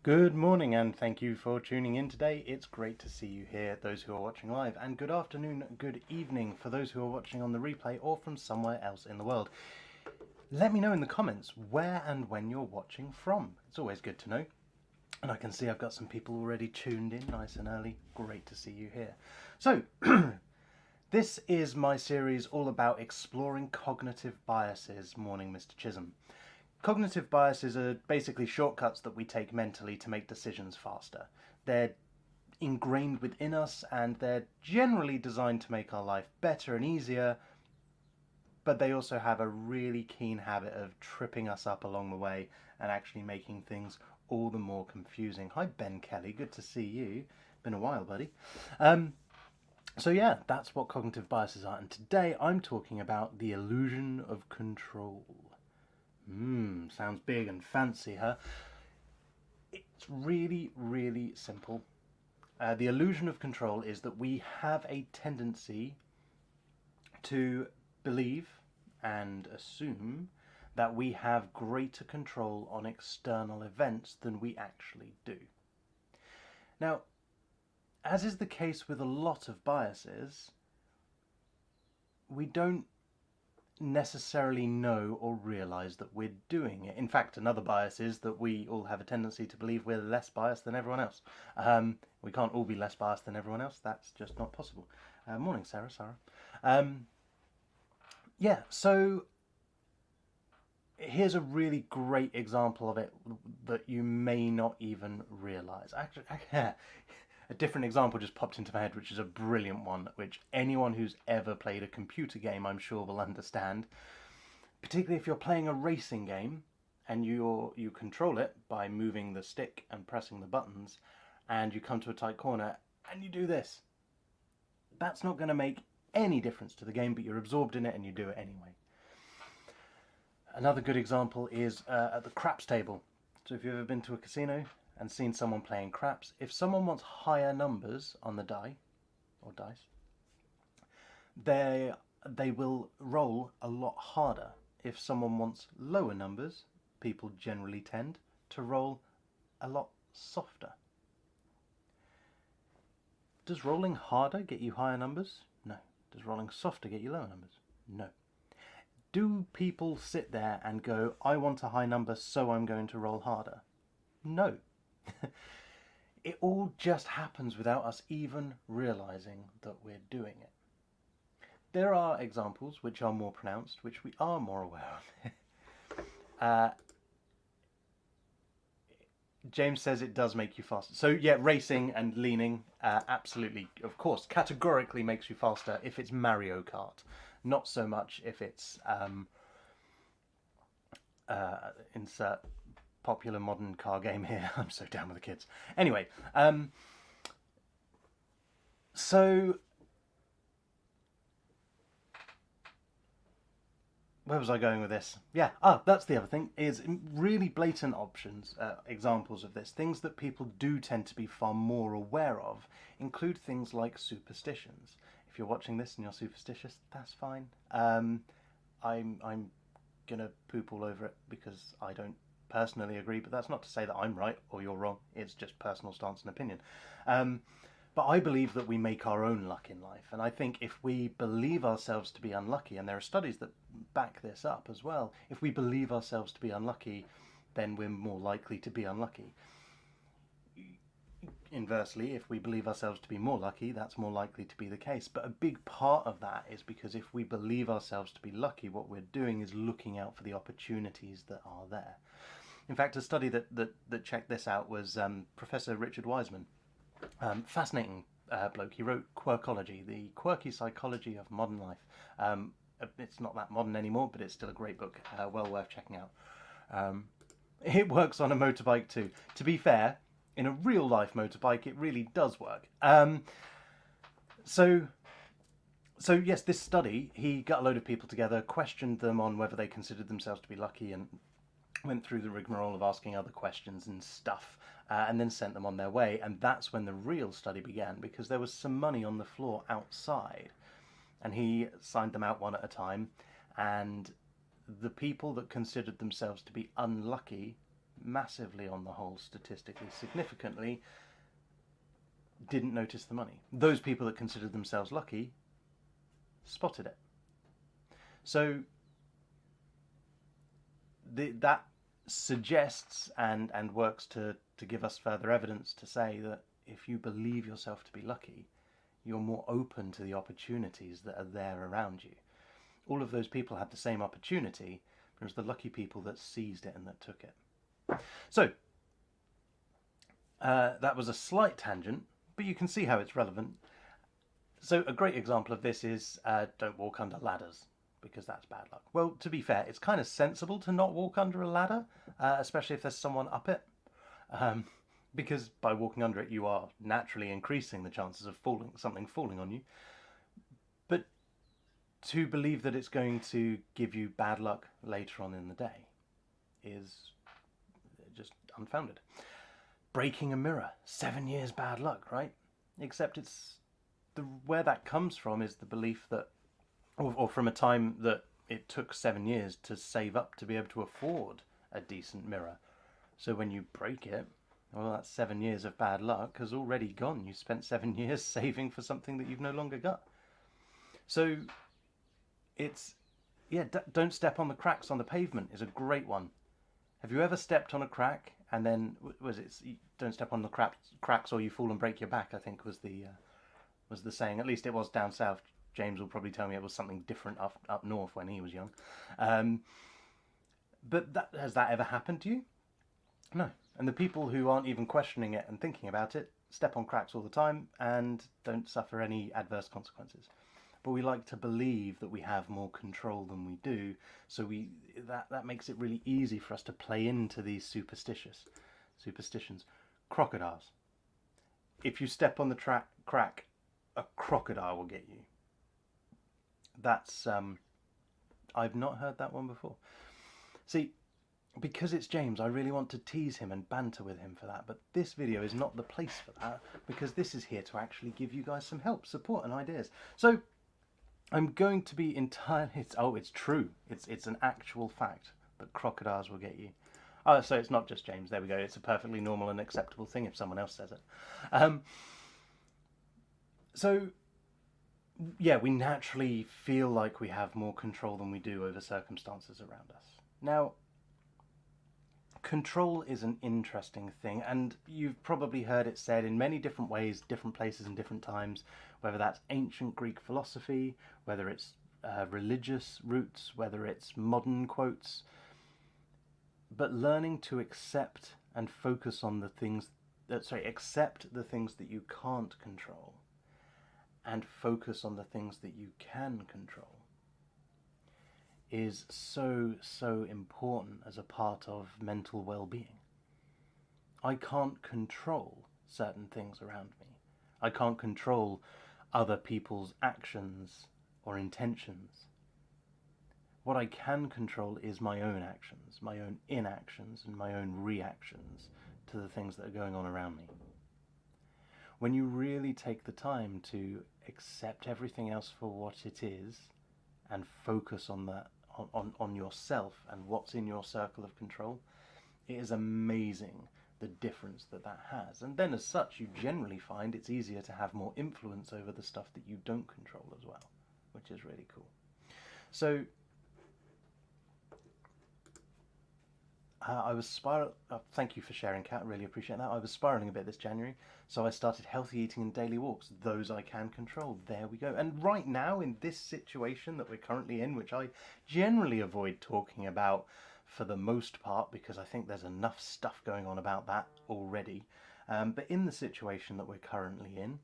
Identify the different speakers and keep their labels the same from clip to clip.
Speaker 1: Good morning and thank you for tuning in today. It's great to see you here, those who are watching live, and good afternoon, good evening for those who are watching on the replay or from somewhere else in the world. Let me know in the comments where and when you're watching from. It's always good to know. And I can see I've got some people already tuned in nice and early. Great to see you here. So, this is my series all about exploring cognitive biases. Morning, Mr. Chisholm. Cognitive biases are basically shortcuts that we take mentally to make decisions faster. They're ingrained within us and they're generally designed to make our life better and easier, but they also have a really keen habit of tripping us up along the way and actually making things all the more confusing. Hi Ben Kelly, good to see you. Been a while, buddy. So yeah, that's what cognitive biases are, and today I'm talking about the illusion of control. Sounds big and fancy, huh? It's really, really simple. The illusion of control is that we have a tendency to believe and assume that we have greater control on external events than we actually do. Now, as is the case with a lot of biases, we don't necessarily know or realize that we're doing it. In fact, another bias is that we all have a tendency to believe we're less biased than everyone else. We can't all be less biased than everyone else. That's just not possible. Morning, Sarah. Yeah, so here's a really great example of it that you may not even realize. Actually, a different example just popped into my head, which is a brilliant one, which anyone who's ever played a computer game, I'm sure, will understand. Particularly if you're playing a racing game and you control it by moving the stick and pressing the buttons, and you come to a tight corner and you do this. That's not going to make any difference to the game, but you're absorbed in it and you do it anyway. Another good example is at the craps table. So if you've ever been to a casino and seen someone playing craps, if someone wants higher numbers on the die or dice, they will roll a lot harder. If someone wants lower numbers, people generally tend to roll a lot softer. Does rolling harder get you higher numbers? No. Does rolling softer get you lower numbers? No. Do people sit there and go, I want a high number, so I'm going to roll harder? No. It all just happens without us even realizing that we're doing it. There are examples which are more pronounced, which we are more aware of. James says it does make you faster. So yeah, racing and leaning, absolutely, of course, categorically makes you faster if it's Mario Kart. Not so much if it's insert popular modern car game here. I'm so down with the kids. Anyway, so where was I going with this? Yeah, that's the other thing, is really blatant examples of this. Things that people do tend to be far more aware of include things like superstitions. If you're watching this and you're superstitious, that's fine. I'm gonna poop all over it because I don't personally agree, but that's not to say that I'm right or you're wrong. It's just personal stance and opinion. But I believe that we make our own luck in life, and I think if we believe ourselves to be unlucky, and there are studies that back this up as well, if we believe ourselves to be unlucky, then we're more likely to be unlucky. Inversely, if we believe ourselves to be more lucky, that's more likely to be the case. But a big part of that is because if we believe ourselves to be lucky, what we're doing is looking out for the opportunities that are there. In fact, a study that checked this out was Professor Richard Wiseman. Fascinating bloke. He wrote Quirkology, the quirky psychology of modern life. It's not that modern anymore, but it's still a great book, well worth checking out. It works on a motorbike too. To be fair, in a real life motorbike, it really does work. So yes, this study, he got a load of people together, questioned them on whether they considered themselves to be lucky, and went through the rigmarole of asking other questions and stuff, and then sent them on their way. And that's when the real study began, because there was some money on the floor outside, and he signed them out one at a time, and the people that considered themselves to be unlucky massively on the whole, statistically significantly, didn't notice the money. Those people that considered themselves lucky spotted it. So that suggests and works to give us further evidence to say that if you believe yourself to be lucky, you're more open to the opportunities that are there around you. All of those people had the same opportunity, but it was the lucky people that seized it and that took it. So that was a slight tangent, but you can see how it's relevant. So a great example of this is don't walk under ladders, because that's bad luck. Well, to be fair, it's kind of sensible to not walk under a ladder, especially if there's someone up it, because by walking under it you are naturally increasing the chances of something falling on you. But to believe that it's going to give you bad luck later on in the day is just unfounded. Breaking a mirror, 7 years bad luck, right? Except where that comes from is the belief that, or from a time that it took 7 years to save up to be able to afford a decent mirror. So when you break it, well, that's 7 years of bad luck has already gone. You spent 7 years saving for something that you've no longer got. So don't step on the cracks on the pavement is a great one. Have you ever stepped on a crack and then, don't step on the cracks or you fall and break your back, I think was the saying. At least it was down south. James will probably tell me it was something different up north when he was young. But has that ever happened to you? No. And the people who aren't even questioning it and thinking about it step on cracks all the time and don't suffer any adverse consequences. But we like to believe that we have more control than we do, so that makes it really easy for us to play into these superstitions. Crocodiles. If you step on the crack, a crocodile will get you. That's I've not heard that one before. See, because it's James, I really want to tease him and banter with him for that, but this video is not the place for that, because this is here to actually give you guys some help, support and ideas. So I'm going to be entirely... it's true. It's an actual fact that crocodiles will get you. Oh, so it's not just James. There we go. It's a perfectly normal and acceptable thing if someone else says it. So, yeah, we naturally feel like we have more control than we do over circumstances around us. Now, control is an interesting thing, and you've probably heard it said in many different ways, different places and different times, whether that's ancient Greek philosophy, whether it's religious roots, whether it's modern quotes. But learning to accept and focus on the things accept the things that you can't control and focus on the things that you can control is so important as a part of mental well-being. I can't control certain things around me. I can't control other people's actions or intentions. What I can control is my own actions, my own inactions, and my own reactions to the things that are going on around me. When you really take the time to accept everything else for what it is and focus on that, on yourself and what's in your circle of control, it is amazing the difference that has. And then as such, you generally find it's easier to have more influence over the stuff that you don't control as well, which is really cool. So I was thank you for sharing, Kat, really appreciate that. I was spiraling a bit this January, so I started healthy eating and daily walks. Those I can control. There we go. And right now, in this situation that we're currently in, which I generally avoid talking about for the most part, because I think there's enough stuff going on about that already. But in the situation that we're currently in,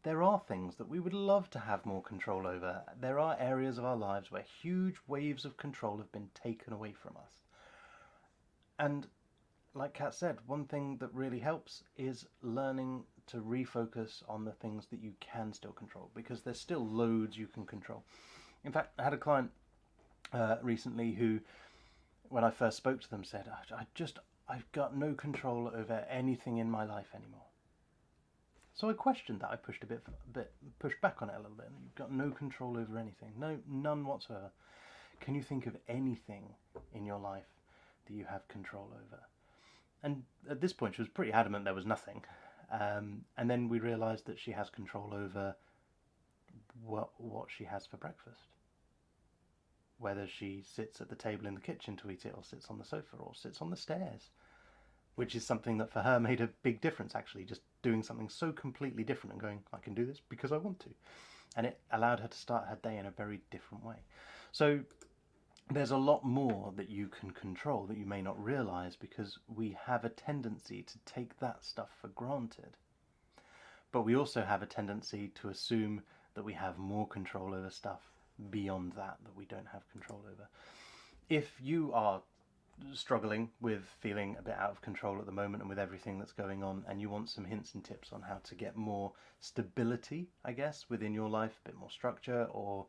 Speaker 1: there are things that we would love to have more control over. There are areas of our lives where huge waves of control have been taken away from us. And like Kat said, one thing that really helps is learning to refocus on the things that you can still control, because there's still loads you can control. In fact, I had a client recently who, when I first spoke to them, said, I've got no control over anything in my life anymore. So I questioned that. I pushed back on it a little bit. You've got no control over anything. No, none whatsoever. Can you think of anything in your life that you have control over? And at this point, she was pretty adamant there was nothing. And then we realised that she has control over what she has for breakfast. Whether she sits at the table in the kitchen to eat it, or sits on the sofa, or sits on the stairs. Which is something that for her made a big difference, actually, just doing something so completely different and going, I can do this because I want to. And it allowed her to start her day in a very different way. So there's a lot more that you can control that you may not realise, because we have a tendency to take that stuff for granted. But we also have a tendency to assume that we have more control over stuff beyond that we don't have control over. If you are struggling with feeling a bit out of control at the moment and with everything that's going on, and you want some hints and tips on how to get more stability, I guess, within your life, a bit more structure, or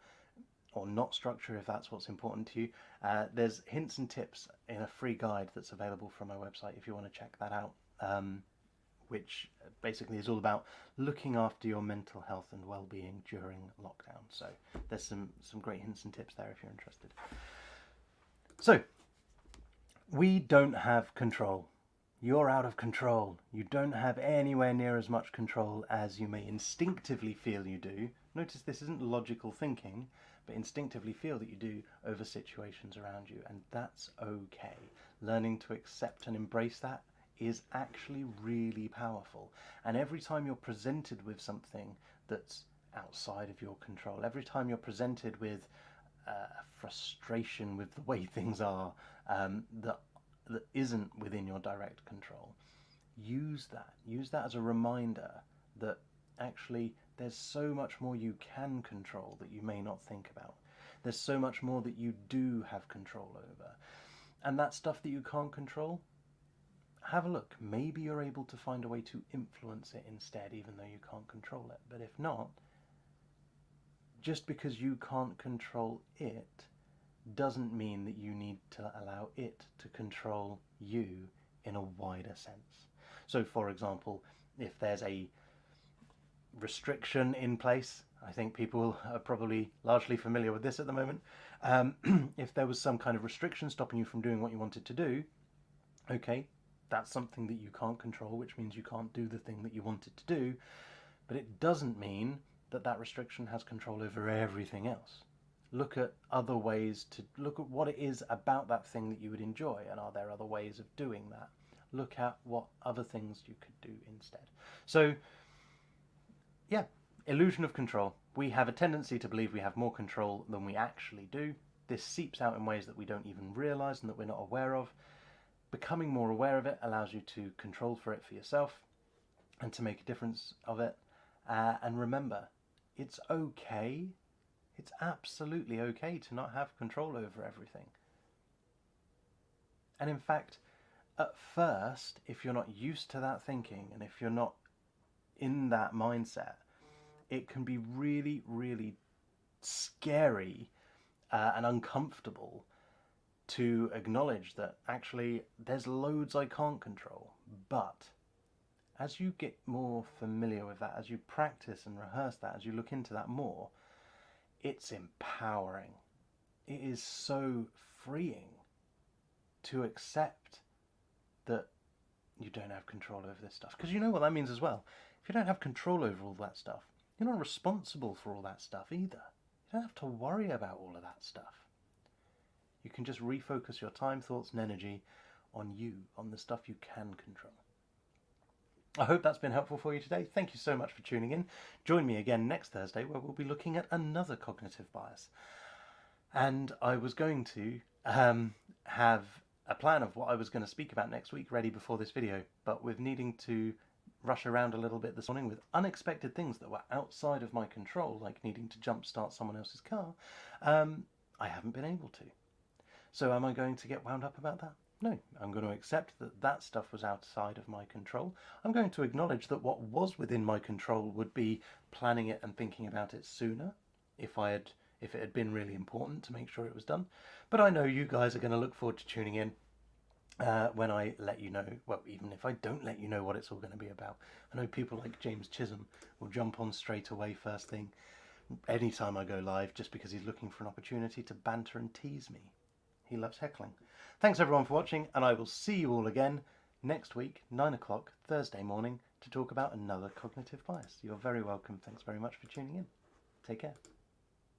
Speaker 1: not structure if that's what's important to you, there's hints and tips in a free guide that's available from my website if you want to check that out, which basically is all about looking after your mental health and well-being during lockdown. So there's some great hints and tips there if you're interested. So we don't have control. You're out of control. You don't have anywhere near as much control as you may instinctively feel you do. Notice this isn't logical thinking, but instinctively feel that you do over situations around you, and that's okay. Learning to accept and embrace that is actually really powerful. And every time you're presented with something that's outside of your control, every time you're presented with frustration with the way things are, that isn't within your direct control, use that as a reminder that actually there's so much more you can control that you may not think about. There's so much more that you do have control over. And that stuff that you can't control, have a look. Maybe you're able to find a way to influence it instead, even though you can't control it. But if not, just because you can't control it doesn't mean that you need to allow it to control you in a wider sense. So, for example, if there's a restriction in place, I think people are probably largely familiar with this at the moment. If there was some kind of restriction stopping you from doing what you wanted to do, okay, that's something that you can't control, which means you can't do the thing that you wanted to do, but it doesn't mean that that restriction has control over everything else. Look at other ways to look at what it is about that thing that you would enjoy, and are there other ways of doing that? Look at what other things you could do instead. So, yeah, illusion of control. We have a tendency to believe we have more control than we actually do. This seeps out in ways that we don't even realise and that we're not aware of. Becoming more aware of it allows you to control for it for yourself and to make a difference of it. And remember, it's okay. It's absolutely okay to not have control over everything. And in fact, at first, if you're not used to that thinking, and if you're not in that mindset, it can be really, really scary and uncomfortable to acknowledge that actually there's loads I can't control. But as you get more familiar with that, as you practice and rehearse that, as you look into that more, it's empowering. It is so freeing to accept that you don't have control over this stuff. Because you know what that means as well. If you don't have control over all that stuff, you're not responsible for all that stuff either. You don't have to worry about all of that stuff. You can just refocus your time, thoughts, and energy on you, on the stuff you can control. I hope that's been helpful for you today. Thank you so much for tuning in. Join me again next Thursday, where we'll be looking at another cognitive bias. And I was going to have a plan of what I was going to speak about next week ready before this video, but with needing to rush around a little bit this morning with unexpected things that were outside of my control, like needing to jumpstart someone else's car, I haven't been able to. So am I going to get wound up about that? No, I'm going to accept that that stuff was outside of my control. I'm going to acknowledge that what was within my control would be planning it and thinking about it sooner, if it had been really important to make sure it was done. But I know you guys are going to look forward to tuning in when I let you know, well, even if I don't let you know what it's all going to be about. I know people like James Chisholm will jump on straight away first thing anytime I go live, just because he's looking for an opportunity to banter and tease me. He loves heckling. Thanks everyone for watching, and I will see you all again next week, 9 o'clock, Thursday morning, to talk about another cognitive bias. You're very welcome. Thanks very much for tuning in. Take care.